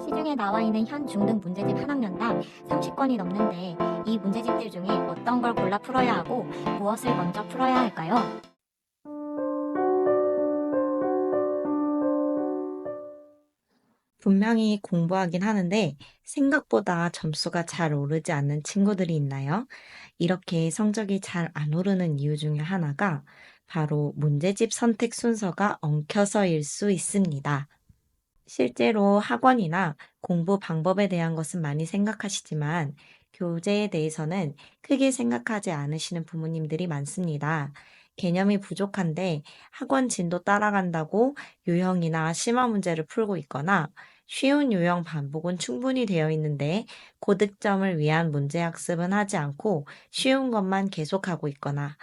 시중에 나와 있는 현 중등 문제집 한 학년당 30권이 넘는데 이 문제집들 중에 어떤 걸 골라 풀어야 하고 무엇을 먼저 풀어야 할까요? 분명히 공부하긴 하는데 생각보다 점수가 잘 오르지 않는 친구들이 있나요? 이렇게 성적이 잘 안 오르는 이유 중에 하나가 바로 문제집 선택 순서가 엉켜서일 수 있습니다. 실제로 학원이나 공부 방법에 대한 것은 많이 생각하시지만 교재에 대해서는 크게 생각하지 않으시는 부모님들이 많습니다. 개념이 부족한데 학원 진도 따라간다고 유형이나 심화 문제를 풀고 있거나 쉬운 유형 반복은 충분히 되어 있는데 고득점을 위한 문제 학습은 하지 않고 쉬운 것만 계속하고 있거나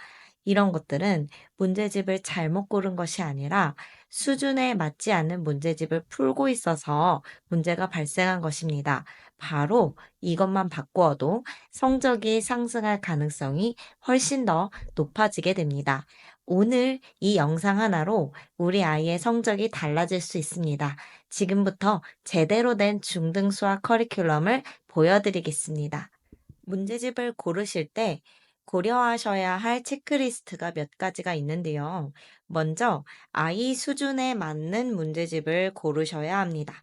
이런 것들은 문제집을 잘못 고른 것이 아니라 수준에 맞지 않는 문제집을 풀고 있어서 문제가 발생한 것입니다. 바로 이것만 바꾸어도 성적이 상승할 가능성이 훨씬 더 높아지게 됩니다. 오늘 이 영상 하나로 우리 아이의 성적이 달라질 수 있습니다. 지금부터 제대로 된 중등 수학 커리큘럼을 보여드리겠습니다. 문제집을 고르실 때 고려하셔야 할 체크리스트가 몇 가지가 있는데요. 먼저 아이 수준에 맞는 문제집을 고르셔야 합니다.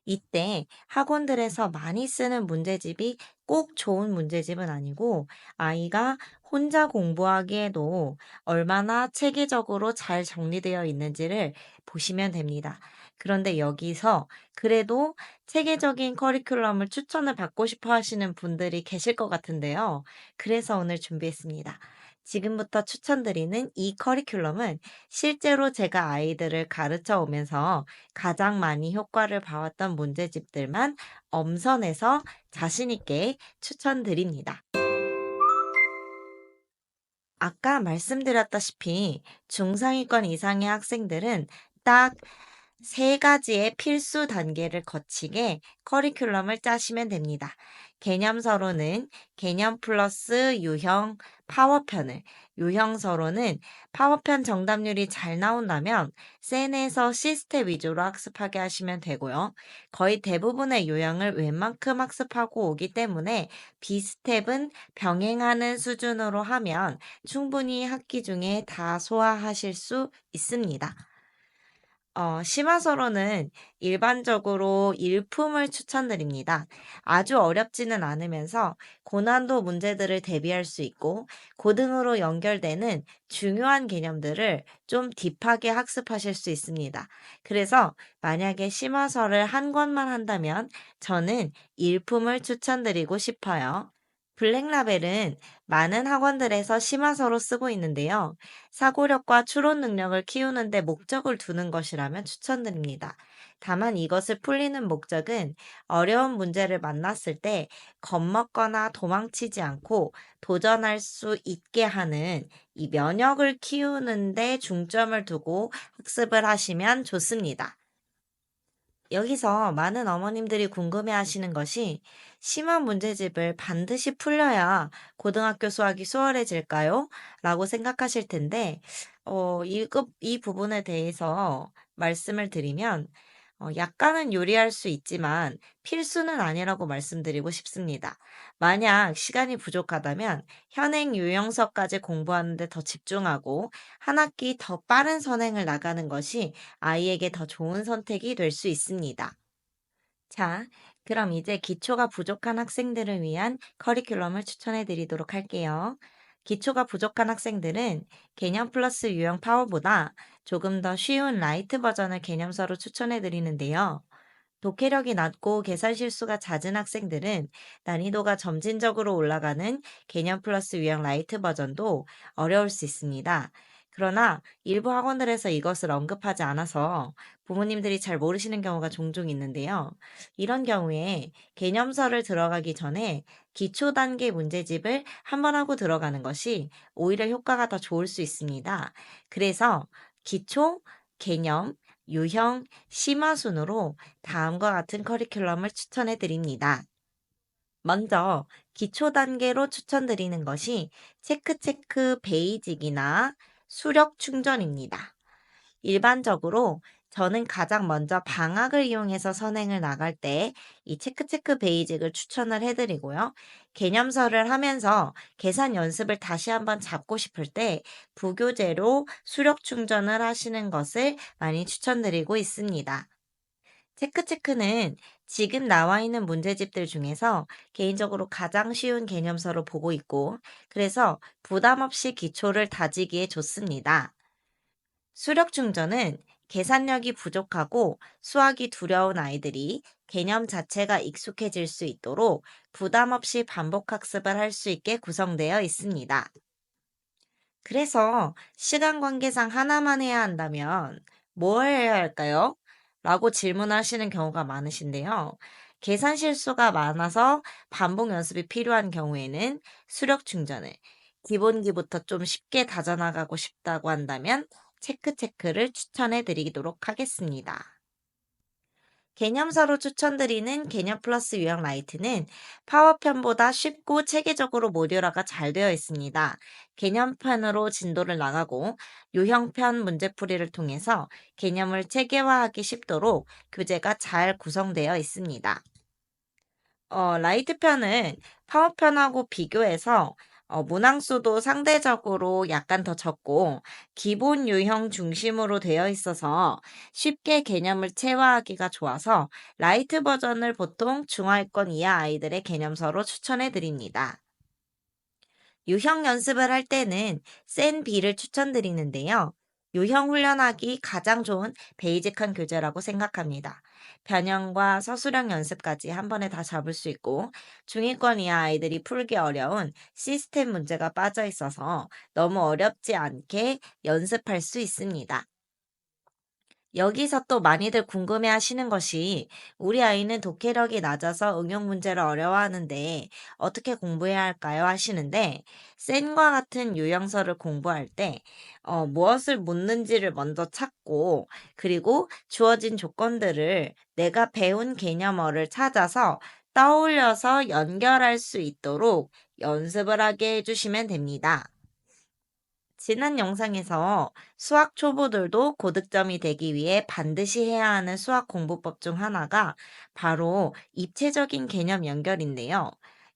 이때 학원들에서 많이 쓰는 문제집이 꼭 좋은 문제집은 아니고 아이가 혼자 공부하기에도 얼마나 체계적으로 잘 정리되어 있는지를 보시면 됩니다. 그런데 여기서 그래도 체계적인 커리큘럼을 추천을 받고 싶어 하시는 분들이 계실 것 같은데요. 그래서 오늘 준비했습니다. 지금부터 추천드리는 이 커리큘럼은 실제로 제가 아이들을 가르쳐 오면서 가장 많이 효과를 봐왔던 문제집들만 엄선해서 자신 있게 추천드립니다. 아까 말씀드렸다시피 중상위권 이상의 학생들은 딱 세 가지의 필수 단계를 거치게 커리큘럼을 짜시면 됩니다. 개념서로는 개념 플러스 유형 파워편을, 유형서로는 파워편 정답률이 잘 나온다면 센에서 시스템 위주로 학습하게 하시면 되고요. 거의 대부분의 유형을 웬만큼 학습하고 오기 때문에 비스텝은 병행하는 수준으로 하면 충분히 학기 중에 다 소화하실 수 있습니다. 심화서로는 일반적으로 일품을 추천드립니다. 아주 어렵지는 않으면서 고난도 문제들을 대비할 수 있고 고등으로 연결되는 중요한 개념들을 좀 딥하게 학습하실 수 있습니다. 그래서 만약에 심화서를 한 권만 한다면 저는 일품을 추천드리고 싶어요. 블랙라벨은 많은 학원들에서 심화서로 쓰고 있는데요. 사고력과 추론 능력을 키우는 데 목적을 두는 것이라면 추천드립니다. 다만 이것을 풀리는 목적은 어려운 문제를 만났을 때 겁먹거나 도망치지 않고 도전할 수 있게 하는 이 면역을 키우는 데 중점을 두고 학습을 하시면 좋습니다. 여기서 많은 어머님들이 궁금해 하시는 것이 심한 문제집을 반드시 풀려야 고등학교 수학이 수월해질까요? 라고 생각하실 텐데, 이 부분에 대해서 말씀을 드리면, 약간은 요리할 수 있지만 필수는 아니라고 말씀드리고 싶습니다. 만약 시간이 부족하다면 현행 유형서까지 공부하는 데 더 집중하고 한 학기 더 빠른 선행을 나가는 것이 아이에게 더 좋은 선택이 될 수 있습니다. 자, 그럼 이제 기초가 부족한 학생들을 위한 커리큘럼을 추천해 드리도록 할게요. 기초가 부족한 학생들은 개념 플러스 유형 파워보다 조금 더 쉬운 라이트 버전을 개념서로 추천해 드리는데요. 독해력이 낮고 계산 실수가 잦은 학생들은 난이도가 점진적으로 올라가는 개념 플러스 유형 라이트 버전도 어려울 수 있습니다. 그러나 일부 학원들에서 이것을 언급하지 않아서 부모님들이 잘 모르시는 경우가 종종 있는데요. 이런 경우에 개념서를 들어가기 전에 기초 단계 문제집을 한번 하고 들어가는 것이 오히려 효과가 더 좋을 수 있습니다. 그래서 기초, 개념, 유형, 심화 순으로 다음과 같은 커리큘럼을 추천해 드립니다. 먼저 기초 단계로 추천드리는 것이 체크 베이직이나 수력 충전입니다. 일반적으로 저는 가장 먼저 방학을 이용해서 선행을 나갈 때 이 체크 베이직을 추천을 해드리고요. 개념서를 하면서 계산 연습을 다시 한번 잡고 싶을 때 부교재로 수력 충전을 하시는 것을 많이 추천드리고 있습니다. 체크는 지금 나와 있는 문제집들 중에서 개인적으로 가장 쉬운 개념서로 보고 있고, 그래서 부담 없이 기초를 다지기에 좋습니다. 수력 충전은 계산력이 부족하고 수학이 두려운 아이들이 개념 자체가 익숙해질 수 있도록 부담 없이 반복 학습을 할 수 있게 구성되어 있습니다. 그래서 시간 관계상 하나만 해야 한다면 뭘 해야 할까요? 라고 질문하시는 경우가 많으신데요. 계산 실수가 많아서 반복 연습이 필요한 경우에는 수력 충전을, 기본기부터 좀 쉽게 다져나가고 싶다고 한다면 체크를 추천해 드리도록 하겠습니다. 개념서로 추천드리는 개념 플러스 유형 라이트는 파워편보다 쉽고 체계적으로 모듈화가 잘 되어 있습니다. 개념편으로 진도를 나가고 유형편 문제풀이를 통해서 개념을 체계화하기 쉽도록 교재가 잘 구성되어 있습니다. 라이트 편은 파워 편하고 비교해서 문항수도 상대적으로 약간 더 적고 기본 유형 중심으로 되어 있어서 쉽게 개념을 체화하기가 좋아서 라이트 버전을 보통 중하위권 이하 아이들의 개념서로 추천해 드립니다. 유형 연습을 할 때는 센 B를 추천드리는데요. 유형 훈련하기 가장 좋은 베이직한 교재라고 생각합니다. 변형과 서술형 연습까지 한 번에 다 잡을 수 있고, 중위권 이하 아이들이 풀기 어려운 시스템 문제가 빠져 있어서 너무 어렵지 않게 연습할 수 있습니다. 여기서 또 많이들 궁금해 하시는 것이 우리 아이는 독해력이 낮아서 응용 문제를 어려워하는데 어떻게 공부해야 할까요? 하시는데 센과 같은 유형서를 공부할 때 무엇을 묻는지를 먼저 찾고 그리고 주어진 조건들을 내가 배운 개념어를 찾아서 떠올려서 연결할 수 있도록 연습을 하게 해주시면 됩니다. 지난 영상에서 수학 초보들도 고득점이 되기 위해 반드시 해야 하는 수학 공부법 중 하나가 바로 입체적인 개념 연결인데요.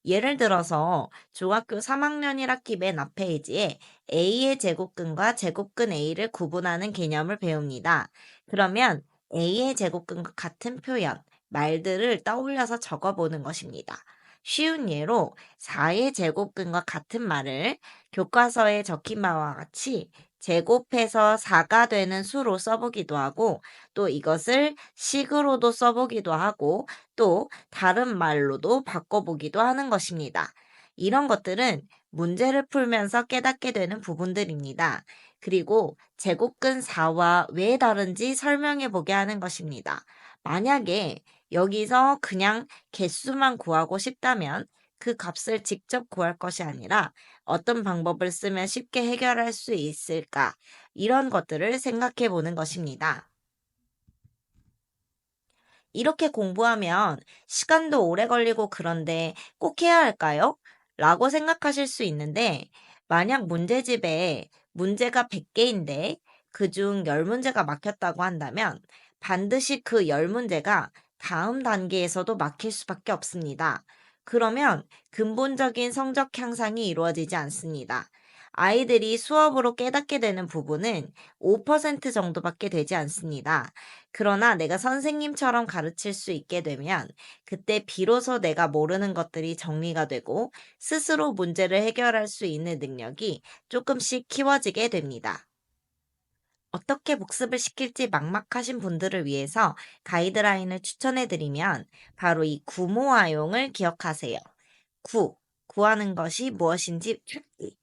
예를 들어서 중학교 3학년 1학기 맨 앞 페이지에 A의 제곱근과 제곱근 A를 구분하는 개념을 배웁니다. 그러면 A의 제곱근과 같은 표현, 말들을 떠올려서 적어보는 것입니다. 쉬운 예로 4의 제곱근과 같은 말을 교과서에 적힌 바와 같이 제곱해서 4가 되는 수로 써보기도 하고 또 이것을 식으로도 써보기도 하고 또 다른 말로도 바꿔보기도 하는 것입니다. 이런 것들은 문제를 풀면서 깨닫게 되는 부분들입니다. 그리고 제곱근 4와 왜 다른지 설명해 보게 하는 것입니다. 만약에 여기서 그냥 개수만 구하고 싶다면 그 값을 직접 구할 것이 아니라 어떤 방법을 쓰면 쉽게 해결할 수 있을까? 이런 것들을 생각해 보는 것입니다. 이렇게 공부하면 시간도 오래 걸리고 그런데 꼭 해야 할까요? 라고 생각하실 수 있는데, 만약 문제집에 문제가 100개인데 그중 10문제가 막혔다고 한다면 반드시 그 10문제가 다음 단계에서도 막힐 수밖에 없습니다. 그러면 근본적인 성적 향상이 이루어지지 않습니다. 아이들이 수업으로 깨닫게 되는 부분은 5% 정도밖에 되지 않습니다. 그러나 내가 선생님처럼 가르칠 수 있게 되면 그때 비로소 내가 모르는 것들이 정리가 되고 스스로 문제를 해결할 수 있는 능력이 조금씩 키워지게 됩니다. 어떻게 복습을 시킬지 막막하신 분들을 위해서 가이드라인을 추천해드리면 바로 이 구모아용을 기억하세요. 구하는 것이 무엇인지 찾기.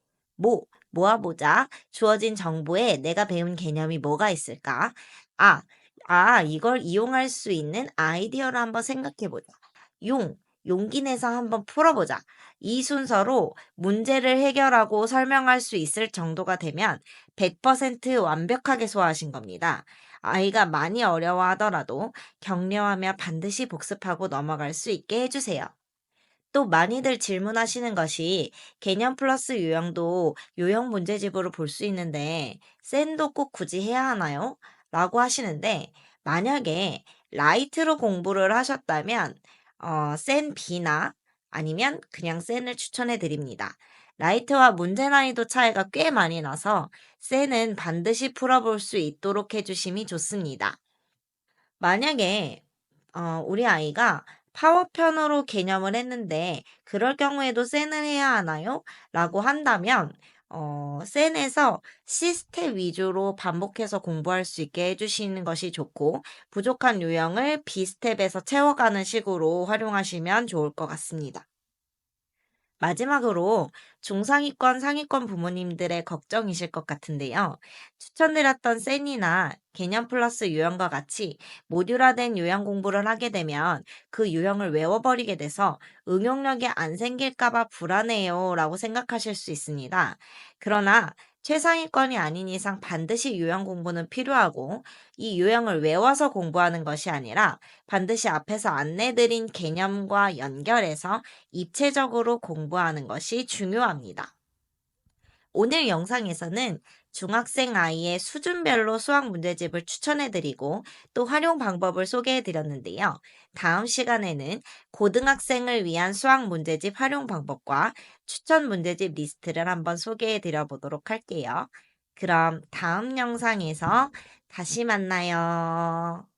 모아보자. 주어진 정보에 내가 배운 개념이 뭐가 있을까? 아, 이걸 이용할 수 있는 아이디어를 한번 생각해보자. 용기 내서 한번 풀어보자. 이 순서로 문제를 해결하고 설명할 수 있을 정도가 되면 100% 완벽하게 소화하신 겁니다. 아이가 많이 어려워하더라도 격려하며 반드시 복습하고 넘어갈 수 있게 해주세요. 또 많이들 질문하시는 것이 개념 플러스 유형도 유형 문제집으로 볼 수 있는데 쌤도 꼭 굳이 해야 하나요? 라고 하시는데 만약에 라이트로 공부를 하셨다면 센 B나 아니면 그냥 센을 추천해 드립니다. 라이트와 문제 난이도 차이가 꽤 많이 나서 센은 반드시 풀어볼 수 있도록 해주심이 좋습니다. 만약에 우리 아이가 파워편으로 개념을 했는데 그럴 경우에도 센을 해야 하나요? 라고 한다면 센에서 시스템 위주로 반복해서 공부할 수 있게 해주시는 것이 좋고 부족한 요령을 비스텝에서 채워가는 식으로 활용하시면 좋을 것 같습니다. 마지막으로 중상위권, 상위권 부모님들의 걱정이실 것 같은데요. 추천드렸던 센이나 개념 플러스 유형과 같이 모듈화된 요양 공부를 하게 되면 그 유형을 외워버리게 돼서 응용력이 안 생길까봐 불안해요 라고 생각하실 수 있습니다. 그러나 최상위권이 아닌 이상 반드시 요양 공부는 필요하고 이 요양을 외워서 공부하는 것이 아니라 반드시 앞에서 안내드린 개념과 연결해서 입체적으로 공부하는 것이 중요합니다. 오늘 영상에서는 중학생 아이의 수준별로 수학 문제집을 추천해드리고 또 활용 방법을 소개해드렸는데요. 다음 시간에는 고등학생을 위한 수학 문제집 활용 방법과 추천 문제집 리스트를 한번 소개해드려 보도록 할게요. 그럼 다음 영상에서 다시 만나요.